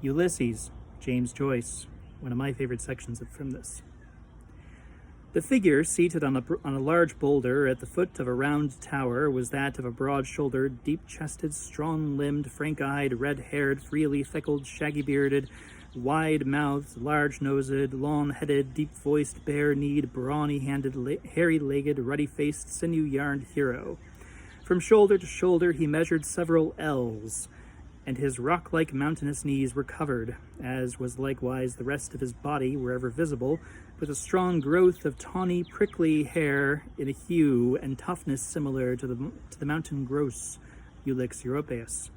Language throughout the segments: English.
Ulysses, James Joyce, one of my favorite sections from this. The figure seated on a large boulder at the foot of a round tower was that of a broad-shouldered, deep-chested, strong-limbed, frank-eyed, red-haired, freely feckled, shaggy-bearded, wide-mouthed, large-nosed, long-headed, deep-voiced, bare-kneed, brawny-handed, hairy-legged, ruddy-faced, sinew-yarned hero. From shoulder to shoulder he measured several ells, and his rock-like mountainous knees were covered, as was likewise the rest of his body, wherever visible, with a strong growth of tawny, prickly hair in a hue and toughness similar to the mountain grouse, Ulix europaeus.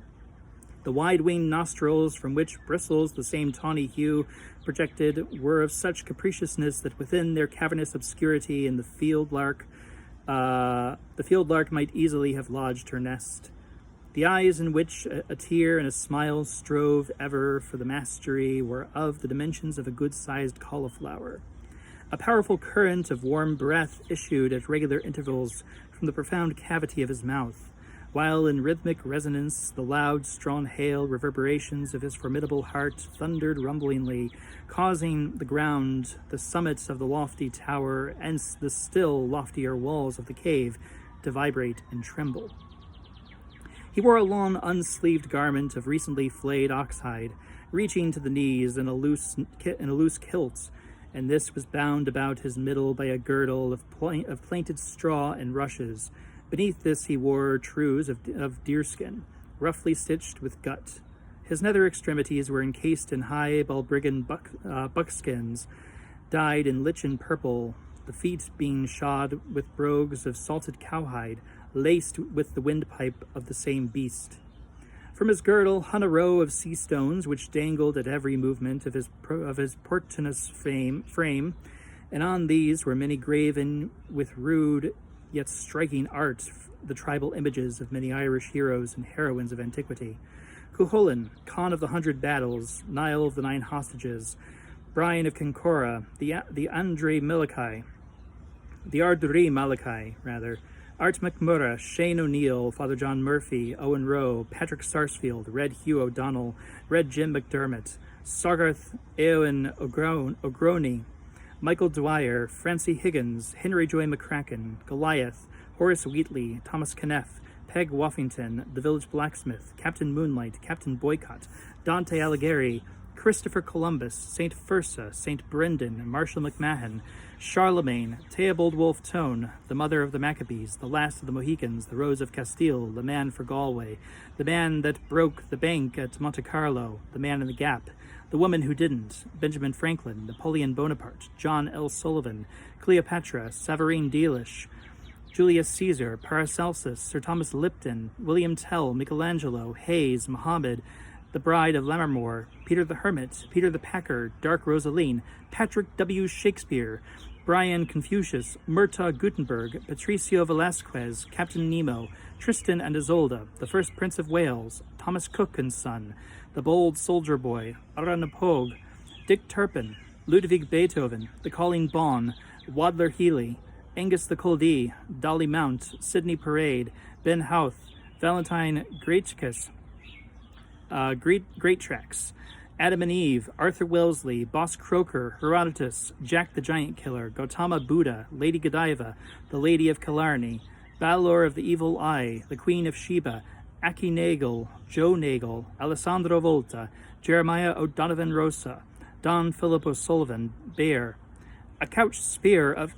The wide-winged nostrils, from which bristles the same tawny hue projected, were of such capriciousness that within their cavernous obscurity the field lark might easily have lodged her nest. The eyes, in which a tear and a smile strove ever for the mastery, were of the dimensions of a good-sized cauliflower. A powerful current of warm breath issued at regular intervals from the profound cavity of his mouth, while in rhythmic resonance the loud, strong hail reverberations of his formidable heart thundered rumblingly, causing the ground, the summits of the lofty tower, and the still loftier walls of the cave to vibrate and tremble. He wore a long, unsleeved garment of recently flayed oxhide, reaching to the knees in a loose kilt, and this was bound about his middle by a girdle of plainted straw and rushes. Beneath this he wore trews of deerskin, roughly stitched with gut. His nether extremities were encased in high balbriggan buckskins, dyed in lichen purple, the feet being shod with brogues of salted cowhide, laced with the windpipe of the same beast. From his girdle hung a row of sea stones, which dangled at every movement of his portentous frame, and on these were many graven with rude yet striking art the tribal images of many Irish heroes and heroines of antiquity. Cuchulainn, Conn of the 100 Battles, Niall of the 9 Hostages, Brian of Kincora, the Ardrí Malachi, Art McMurrogh, Shane O'Neill, Father John Murphy, Owen Rowe, Patrick Sarsfield, Red Hugh O'Donnell, Red Jim McDermott, Sargarth Eowyn O'Grony, Michael Dwyer, Francie Higgins, Henry Joy McCracken, Goliath, Horace Wheatley, Thomas Kneff, Peg Woffington, The Village Blacksmith, Captain Moonlight, Captain Boycott, Dante Alighieri, Christopher Columbus, St. Fursa, St. Brendan, Marshall McMahon, Charlemagne, Theobald Wolfe Tone, the Mother of the Maccabees, the Last of the Mohicans, the Rose of Castile, the Man for Galway, the Man that Broke the Bank at Monte Carlo, the Man in the Gap, the Woman Who Didn't, Benjamin Franklin, Napoleon Bonaparte, John L. Sullivan, Cleopatra, Savarine Dealish, Julius Caesar, Paracelsus, Sir Thomas Lipton, William Tell, Michelangelo, Hayes, Muhammad, The Bride of Lammermoor, Peter the Hermit, Peter the Packer, Dark Rosaline, Patrick W. Shakespeare, Brian Confucius, Murtaugh Gutenberg, Patricio Velasquez, Captain Nemo, Tristan and Isolde, the First Prince of Wales, Thomas Cook and Son, The Bold Soldier Boy, Aranapog, Dick Turpin, Ludwig Beethoven, The Colleen Bawn, Wadler Healy, Angus the Culdee, Dolly Mount, Sidney Parade, Ben Houth, Valentine Greatchkas, Great Tracks, Adam and Eve, Arthur Wellesley, Boss Croker, Herodotus, Jack the Giant Killer, Gautama Buddha, Lady Godiva, the Lady of Killarney, Balor of the Evil Eye, the Queen of Sheba, Aki Nagel, Joe Nagel, Alessandro Volta, Jeremiah O'Donovan Rosa, Don Philip O'Sullivan, Bear. A couched spear of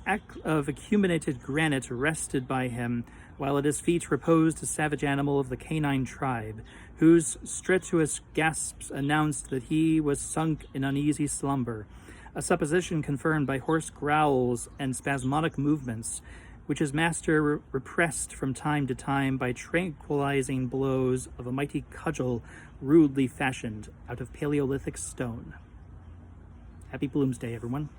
acuminated granite rested by him, while at his feet reposed a savage animal of the canine tribe, whose stertorous gasps announced that he was sunk in uneasy slumber, a supposition confirmed by hoarse growls and spasmodic movements, which his master repressed from time to time by tranquilizing blows of a mighty cudgel rudely fashioned out of Paleolithic stone. Happy Bloomsday, everyone.